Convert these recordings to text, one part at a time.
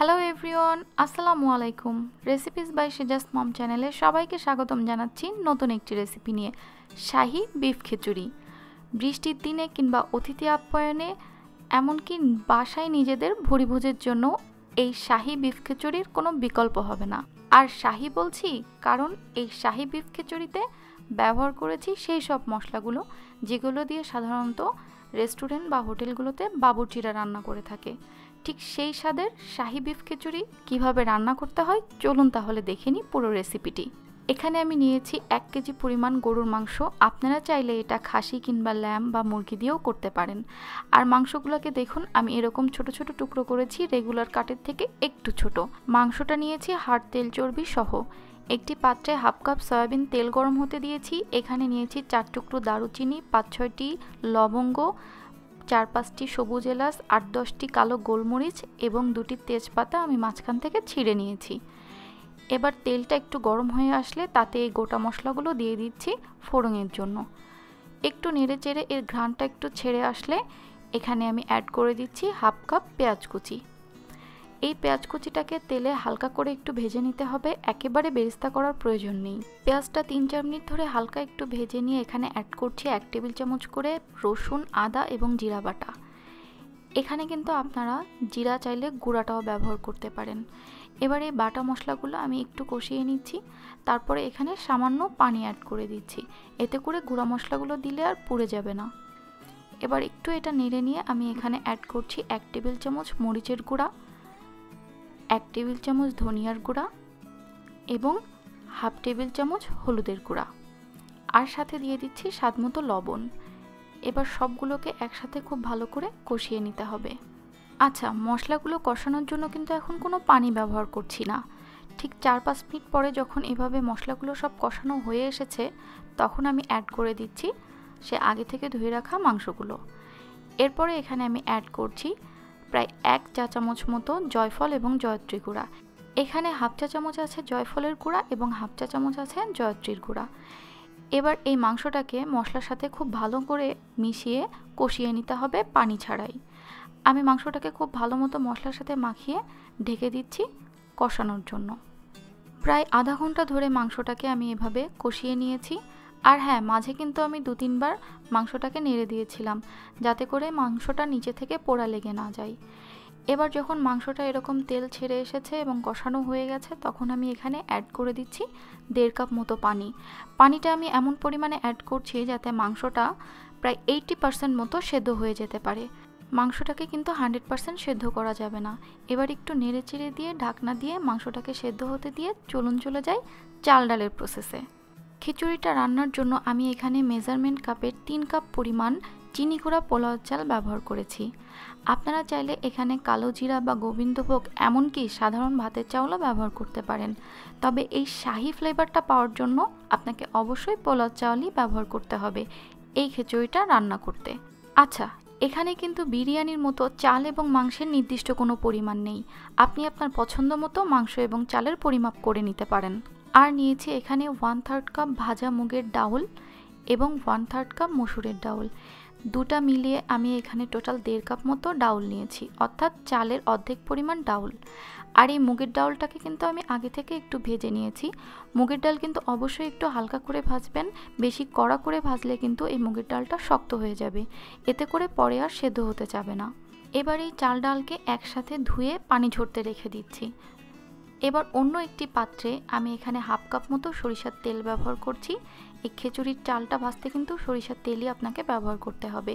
Hello everyone, আসসালামু আলাইকুম। Recipes by সেজাস মম চ্যানেলে সবাইকে স্বাগতম জানাচ্ছি নতুন একটি রেসিপি নিয়ে, শাহি বিফ খিচুড়ি। বৃষ্টির দিনে কিংবা অতিথি আপ্যায়নে, এমনকি বাসায় নিজেদের ভুরিভোজের জন্য এই শাহি বিফ খিচুড়ির কোনো বিকল্প হবে না। আর শাহি বলছি কারণ এই শাহি বিফ খিচুড়িতে ব্যবহার করেছি সেই সব মশলাগুলো যেগুলো দিয়ে সাধারণত রেস্টুরেন্ট বা হোটেলগুলোতে বাবুর্চিরা রান্না করে থাকে। ঠিক সেই স্বাদের শাহি বিফ খিচুড়ি কিভাবে রান্না করতে হয় চলুন তাহলে দেখে নিই পুরো রেসিপিটি। এখানে আমি নিয়েছি 1 কেজি পরিমাণ গরুর মাংস। আপনারা চাইলে এটা খাসি কিংবা ল্যাম বা মুরগি দিয়েও করতে পারেন। আর মাংসগুলোকে দেখুন, আমি এরকম ছোট ছোট টুকরো করেছি, রেগুলার কাটের থেকে একটু ছোট। মাংসটা নিয়েছি হাড়, তেল, চর্বি সহ। একটি পাত্রে হাফ কাপ সয়াবিন তেল গরম হতে দিয়েছি। এখানে নিয়েছি 4 টুকরো দারুচিনি, 5-6টি লবঙ্গ, 4-5টি সবুজ এলাচ, 8-10টি কালো গোলমরিচ এবং 2টি তেজপাতা আমি মাঝখান থেকে ছিঁড়ে নিয়েছি। এবার তেলটা একটু গরম হয়ে আসলে তাতে এই গোটা মশলাগুলো দিয়ে দিচ্ছি ফোড়নের জন্য। একটু নেড়ে চেড়ে এর ঘ্রাণটা একটু ছেড়ে আসলে এখানে আমি অ্যাড করে দিচ্ছি হাফ কাপ পেঁয়াজ কুচি। এই পেঁয়াজ কুচিটাকে তেলে হালকা করে একটু ভেজে নিতে হবে, একেবারে বেরেস্তা করার প্রয়োজন নেই। পেঁয়াজটা 3-4 মিনিট ধরে হালকা একটু ভেজে নিয়ে এখানে অ্যাড করছি 1 টেবিল চামচ করে রসুন, আদা এবং জিরা বাটা। এখানে কিন্তু আপনারা জিরা চাইলে গুঁড়াটাও ব্যবহার করতে পারেন। এবার এই বাটা মশলাগুলো আমি একটু কষিয়ে নিচ্ছি, তারপরে এখানে সামান্য পানি অ্যাড করে দিচ্ছি, এতে করে গুঁড়া মশলাগুলো দিলে আর পুড়ে যাবে না। এবার একটু এটা নেড়ে নিয়ে আমি এখানে অ্যাড করছি 1 টেবিল চামচ মরিচের গুঁড়া, 1 টেবিল চামচ ধনিয়ার গুঁড়া এবং হাফ টেবিল চামচ হলুদের গুঁড়া, আর সাথে দিয়ে দিচ্ছি স্বাদমতো লবণ। এবার সবগুলোকে একসাথে খুব ভালো করে কষিয়ে নিতে হবে। আচ্ছা, মশলাগুলো কষানোর জন্য কিন্তু এখন কোনো পানি ব্যবহার করছি না। ঠিক 4-5 মিনিট পরে যখন এভাবে মশলাগুলো সব কষানো হয়ে এসেছে তখন আমি অ্যাড করে দিচ্ছি সে আগে থেকে ধুয়ে রাখা মাংসগুলো। এরপরে এখানে আমি অ্যাড করছি প্রায় 1 চা চামচ মতো জয়ফল এবং জয়ত্রী গুঁড়া। এখানে হাফ চা চামচ আছে জয়ফলের গুঁড়া এবং হাফ চা চামচ আছে জয়ত্রীর গুঁড়া। এবার এই মাংসটাকে মশলার সাথে খুব ভালো করে মিশিয়ে কষিয়ে নিতে হবে পানি ছাড়াই। আমি মাংসটাকে খুব ভালো মতো মশলার সাথে মাখিয়ে ঢেকে দিচ্ছি কষানোর জন্য। প্রায় আধা ঘন্টা ধরে মাংসটাকে আমি এভাবে কষিয়ে নিয়েছি। আর হ্যাঁ, মাঝে কিন্তু আমি 2-3 বার মাংসটাকে নেড়ে দিয়েছিলাম যাতে করে মাংসটা নিচে থেকে পোড়া লেগে না যায়। এবার যখন মাংসটা এরকম তেল ছেড়ে এসেছে এবং কষানো হয়ে গেছে তখন আমি এখানে অ্যাড করে দিচ্ছি 1.5 কাপ মতো পানি। পানিটা আমি এমন পরিমাণে অ্যাড করছি যাতে মাংসটা প্রায় 80% মতো সেদ্ধ হয়ে যেতে পারে। মাংসটাকে কিন্তু 100% সেদ্ধ করা যাবে না। এবার একটু নেড়ে চেড়ে দিয়ে ঢাকনা দিয়ে মাংসটাকে সেদ্ধ হতে দিয়ে চলে যাই চাল ডালের প্রসেসে। খিচুড়িটা রান্নার জন্য আমি এখানে মেজারমেন্ট কাপের 3 কাপ পরিমাণ চিনি গুঁড়া পোলাও চাল ব্যবহার করেছি। আপনারা চাইলে এখানে কালো জিরা বা গোবিন্দভোগ এমনকি সাধারণ ভাতের চাউলও ব্যবহার করতে পারেন, তবে এই শাহি ফ্লেভারটা পাওয়ার জন্য আপনাকে অবশ্যই পোলাও চাউলই ব্যবহার করতে হবে এই খিচুড়িটা রান্না করতে। আচ্ছা, এখানে কিন্তু বিরিয়ানির মতো চাল এবং মাংসের নির্দিষ্ট কোনো পরিমাণ নেই, আপনি আপনার পছন্দ মতো মাংস এবং চালের পরিমাপ করে নিতে পারেন। আর নিয়েছি এখানে 1/3 কাপ ভাজা মুগের ডাউল এবং 1/3 কাপ মসুরের ডাউল। দুটা মিলিয়ে আমি এখানে টোটাল 1.5 কাপ মতো ডাউল নিয়েছি, অর্থাৎ চালের অর্ধেক পরিমাণ ডাউল। আর এই মুগের ডাউলটাকে কিন্তু আমি আগে থেকে একটু ভেজে নিয়েছি। মুগের ডাল কিন্তু অবশ্যই একটু হালকা করে ভাজবেন, বেশি কড়া করে ভাজলে কিন্তু এই মুগের ডালটা শক্ত হয়ে যাবে, এতে করে পরে আর সেদ্ধ হতে যাবে না। এবার এই চাল ডালকে একসাথে ধুয়ে পানি ঝরতে রেখে দিচ্ছি। এবার অন্য একটি পাত্রে আমি এখানে হাফ কাপ মতো সরিষার তেল ব্যবহার করছি। এই খিচুড়ির চালটা ভাজতে কিন্তু সরিষার তেলই আপনাকে ব্যবহার করতে হবে।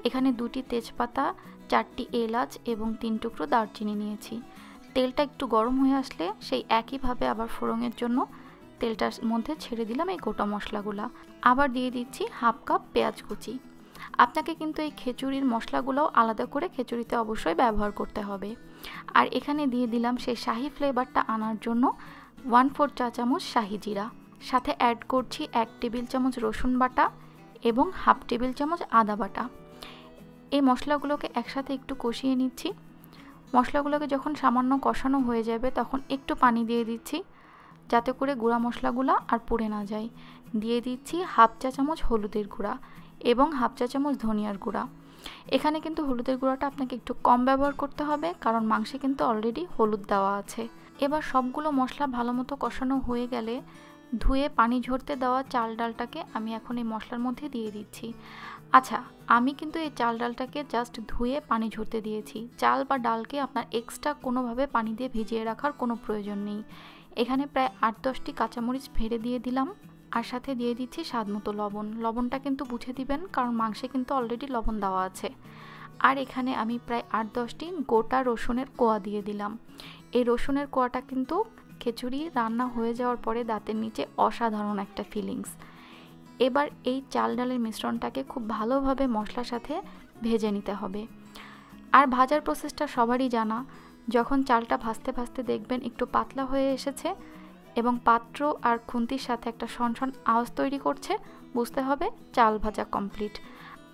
এখানে 2টি তেজপাতা, 4টি এলাচ এবং 3 টুকরো দারচিনি নিয়েছি। তেলটা একটু গরম হয়ে আসলে সেই একইভাবে আবার ফোড়নের জন্য তেলটার মধ্যে ছেড়ে দিলাম এই গোটা মশলাগুলো। আবার দিয়ে দিচ্ছি হাফ কাপ পেঁয়াজ কুচি। আপনাকে কিন্তু এই খিচুড়ির মশলাগুলোও আলাদা করে খিচুড়িতে অবশ্যই ব্যবহার করতে হবে। আর এখানে দিয়ে দিলাম সেই শাহি ফ্লেভারটা আনার জন্য 1/4 চা চামচ শাহি জিরা। সাথে অ্যাড করছি 1 টেবিল চামচ রসুন বাটা এবং হাফ টেবিল চামচ আদা বাটা। এই মশলাগুলোকে একসাথে একটু কষিয়ে নিচ্ছি। মশলাগুলোকে যখন সামান্য কষানো হয়ে যাবে তখন একটু পানি দিয়ে দিচ্ছি যাতে করে গুঁড়া মশলাগুলো আর পুড়ে না যায়। দিয়ে দিচ্ছি হাফ চা চামচ হলুদের গুঁড়া এবং হাফ চা চামচ ধনিয়ার গুঁড়া। এখানে কিন্তু হলুদের গুঁড়াটা আপনাকে একটু কম ব্যবহার করতে হবে, কারণ মাংসে কিন্তু অলরেডি হলুদ দেওয়া আছে। এবার সবগুলো মশলা ভালো মতো কষানো হয়ে গেলে ধুয়ে পানি ঝরতে দেওয়া চাল ডালটাকে আমি এখন এই মশলার মধ্যে দিয়ে দিচ্ছি। আচ্ছা, আমি কিন্তু এই চাল ডালটাকে জাস্ট ধুয়ে পানি ঝরতে দিয়েছি। চাল বা ডালকে আপনার এক্সট্রা কোনোভাবে পানি দিয়ে ভিজিয়ে রাখার কোনো প্রয়োজন নেই। এখানে প্রায় 8-10টি কাঁচামরিচ ফেড়ে দিয়ে দিলাম, আর সাথে দিয়ে দিচ্ছি স্বাদ মতো লবণ। লবণটা কিন্তু বুঝে দিবেন, কারণ মাংসে কিন্তু অলরেডি লবণ দেওয়া আছে। আর এখানে আমি প্রায় 8-10টি গোটা রসুনের কোয়া দিয়ে দিলাম। এই রসুনের কোয়াটা কিন্তু খিচুড়ি রান্না হয়ে যাওয়ার পরে দাঁতের নিচে অসাধারণ একটা ফিলিংস। এবার এই চাল ডালের মিশ্রণটাকে খুব ভালোভাবে মশলার সাথে ভেজে নিতে হবে। আর ভাজার প্রসেসটা সবারই জানা, যখন চালটা ভাজতে ভাজতে দেখবেন একটু পাতলা হয়ে এসেছে এবং পাত্র আর খুন্তির সাথে একটা শনশন আওয়াজ তৈরি করছে, বুঝতে হবে চাল ভাজা কমপ্লিট।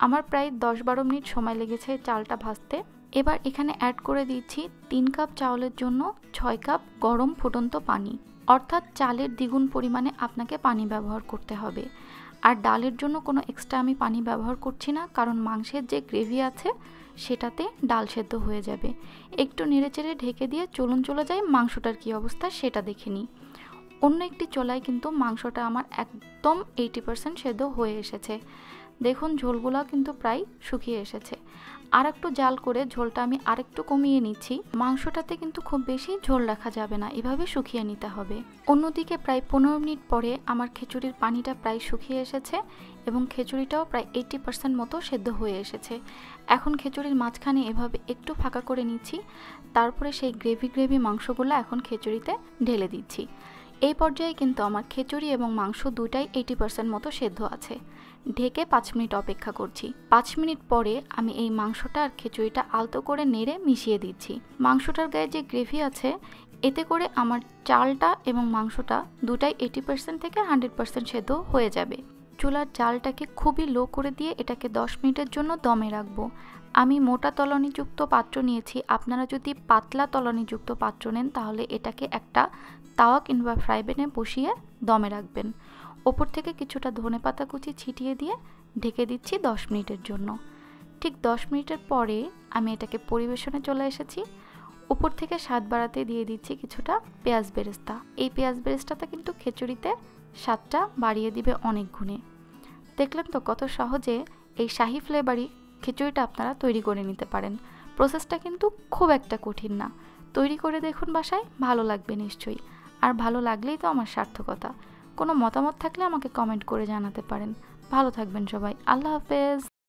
আমার প্রায় 10-12 মিনিট সময় লেগেছে চালটা ভাজতে। এবার এখানে অ্যাড করে দিচ্ছি 3 কাপ চাউলের জন্য 6 কাপ গরম ফুটন্ত পানি, অর্থাৎ চালের দ্বিগুণ পরিমাণে আপনাকে পানি ব্যবহার করতে হবে। আর ডালের জন্য কোনো এক্সট্রা আমি পানি ব্যবহার করছি না, কারণ মাংসের যে গ্রেভি আছে সেটাতে ডাল সেদ্ধ হয়ে যাবে। একটু নেড়েচেড়ে ঢেকে দিয়ে চলুন চলে যাই মাংসটার কী অবস্থা সেটা দেখে নিই। অন্য একটি চোলায় কিন্তু মাংসটা আমার একদম 80% সেদ্ধ হয়ে এসেছে। দেখুন ঝোলগুলো কিন্তু প্রায় শুকিয়ে এসেছে। আর একটু জাল করে ঝোলটা আমি আরেকটু কমিয়ে নিচ্ছি। মাংসটাতে কিন্তু খুব বেশি ঝোল রাখা যাবে না, এভাবে শুকিয়ে নিতে হবে। অন্যদিকে প্রায় 15 মিনিট পরে আমার খিচুড়ির পানিটা প্রায় শুকিয়ে এসেছে এবং খিচুড়িটাও প্রায় 80% মতো সেদ্ধ হয়ে এসেছে। এখন খিচুড়ির মাঝখানে এভাবে একটু ফাঁকা করে নিচ্ছি, তারপরে সেই গ্রেভি মাংসগুলো এখন খিচুড়িতে ঢেলে দিচ্ছি। এই পর্যায়ে কিন্তু আমার খিচুড়ি এবং মাংস দুটাই 80% মতো সেদ্ধ আছে। ঢেকে 5 মিনিট অপেক্ষা করছি। 5 মিনিট পরে আমি এই মাংসটা আর খিচুড়িটা আলতো করে নেড়ে মিশিয়ে দিচ্ছি। মাংসটার গায়ে যে গ্রেভি আছে, এতে করে আমার চালটা এবং মাংসটা দুটাই 80% থেকে 100% সেদ্ধ হয়ে যাবে। চুলার জালটাকে খুবই লো করে দিয়ে এটাকে 10 মিনিটের জন্য দমে রাখবো। আমি মোটা তলানিযুক্ত পাত্র নিয়েছি, আপনারা যদি পাতলা তলানিযুক্ত পাত্র নেন তাহলে এটাকে একটা তাওয়া কিংবা ফ্রাই প্যানে বসিয়ে দমে রাখবেন। ওপর থেকে কিছুটা ধনেপাতা কুচি ছিটিয়ে দিয়ে ঢেকে দিচ্ছি 10 মিনিটের জন্য। ঠিক 10 মিনিটের পরে আমি এটাকে পরিবেশনে চলে এসেছি। উপর থেকে স্বাদ বাড়াতে দিয়ে দিচ্ছি কিছুটা পেঁয়াজ বেরেস্তা। এই পেঁয়াজ বেরেস্তাটা কিন্তু খিচুড়িতে স্বাদটা বাড়িয়ে দিবে অনেক গুণে। দেখলেন তো কত সহজে এই শাহি ফ্লেভারি খিচুড়িটা আপনারা তৈরি করে নিতে পারেন। প্রসেসটা কিন্তু খুব একটা কঠিন না। তৈরি করে দেখুন বাসায়, ভালো লাগবে নিশ্চয়ই। আর ভালো লাগলেই তো আমার সার্থকতা। কোনো মতামত থাকলে আমাকে কমেন্ট করে জানাতে পারেন। ভালো থাকবেন সবাই। আল্লাহ হাফেজ।